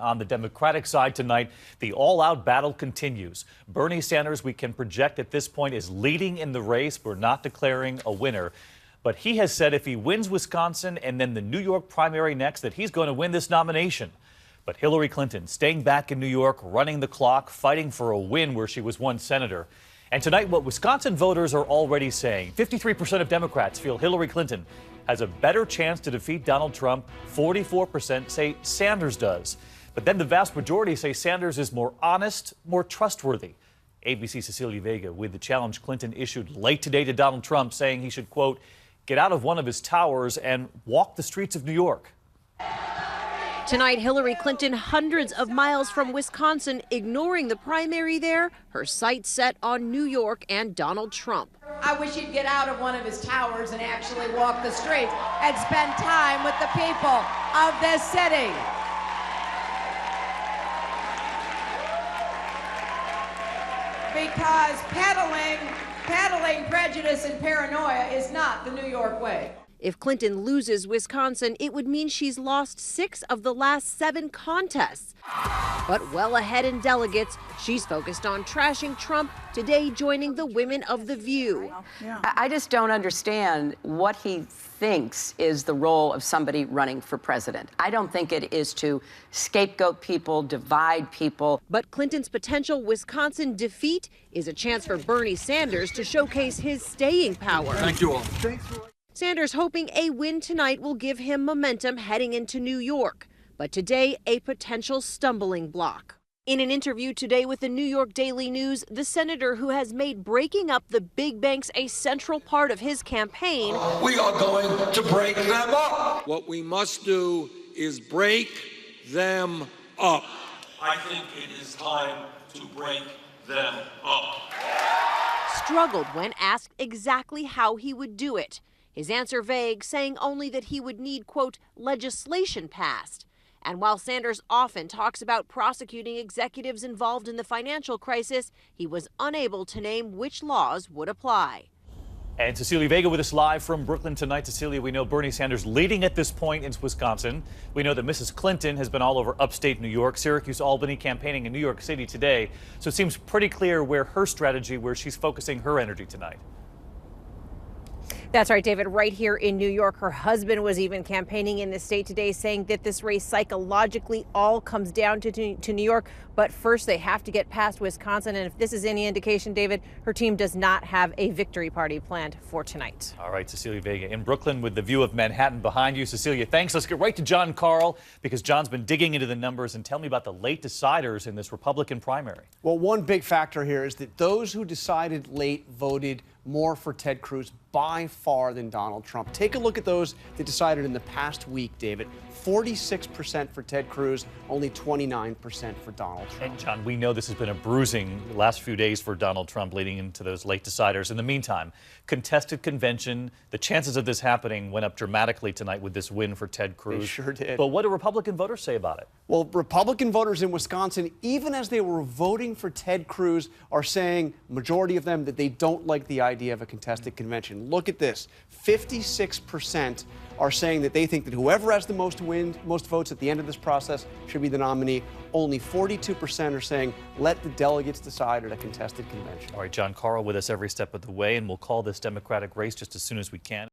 on the Democratic side tonight, the all-out battle continues. Bernie Sanders, we can project at this point, is leading in the race. We're not declaring a winner. But he has said if he wins Wisconsin and then the New York primary next, that he's going to win this nomination. But Hillary Clinton staying back in New York, running the clock, fighting for a win where she was once senator. And tonight, what Wisconsin voters are already saying, 53% of Democrats feel Hillary Clinton has a better chance to defeat Donald Trump. 44% say Sanders does. But then the vast majority say Sanders is more honest, more trustworthy. ABC's Cecilia Vega with the challenge Clinton issued late today to Donald Trump, saying he should, quote, get out of one of his towers and walk the streets of New York. Tonight, Hillary Clinton hundreds of miles from Wisconsin, ignoring the primary there, her sights set on New York and Donald Trump. I wish he'd get out of one of his towers and actually walk the streets and spend time with the people of this city. Because peddling prejudice and paranoia is not the New York way. If Clinton loses Wisconsin, it would mean she's lost 6 of the last 7 contests. But well ahead in delegates, she's focused on trashing Trump, today joining the women of The View. I just don't understand what he thinks is the role of somebody running for president. I don't think it is to scapegoat people, divide people. But Clinton's potential Wisconsin defeat is a chance for Bernie Sanders to showcase his staying power. Thank you all. Sanders hoping a win tonight will give him momentum heading into New York. But today, a potential stumbling block. In an interview today with the New York Daily News, the senator who has made breaking up the big banks a central part of his campaign. We are going to break them up. What we must do is break them up. I think it is time to break them up. Struggled when asked exactly how he would do it. His answer vague, saying only that he would need, quote, legislation passed. And while Sanders often talks about prosecuting executives involved in the financial crisis, he was unable to name which laws would apply. And Cecilia Vega with us live from Brooklyn tonight. Cecilia, we know Bernie Sanders leading at this point in Wisconsin. We know that Mrs. Clinton has been all over upstate New York, Syracuse, Albany, campaigning in New York City today. So it seems pretty clear where her strategy, where she's focusing her energy tonight. That's right, David. Right here in New York, her husband was even campaigning in the state today, saying that this race psychologically all comes down to New York. But first, they have to get past Wisconsin. And if this is any indication, David, her team does not have a victory party planned for tonight. All right, Cecilia Vega in Brooklyn with the view of Manhattan behind you. Cecilia, thanks. Let's get right to Jon Karl, because John's been digging into the numbers. And tell me about the late deciders in this Republican primary. Well, one big factor here is that those who decided late voted more for Ted Cruz by far than Donald Trump. Take a look at those that decided in the past week, David. 46% for Ted Cruz, only 29% for Donald Trump. And John, we know this has been a bruising last few days for Donald Trump leading into those late deciders. In the meantime, contested convention, the chances of this happening went up dramatically tonight with this win for Ted Cruz. They sure did. But what do Republican voters say about it? Well, Republican voters in Wisconsin, even as they were voting for Ted Cruz, are saying, majority of them, that they don't like the idea of a contested convention. Look at this. 56% are saying that they think that whoever has the most votes at the end of this process should be the nominee. Only 42% are saying let the delegates decide at a contested convention. All right, Jon Karl with us every step of the way, and we'll call this Democratic race just as soon as we can.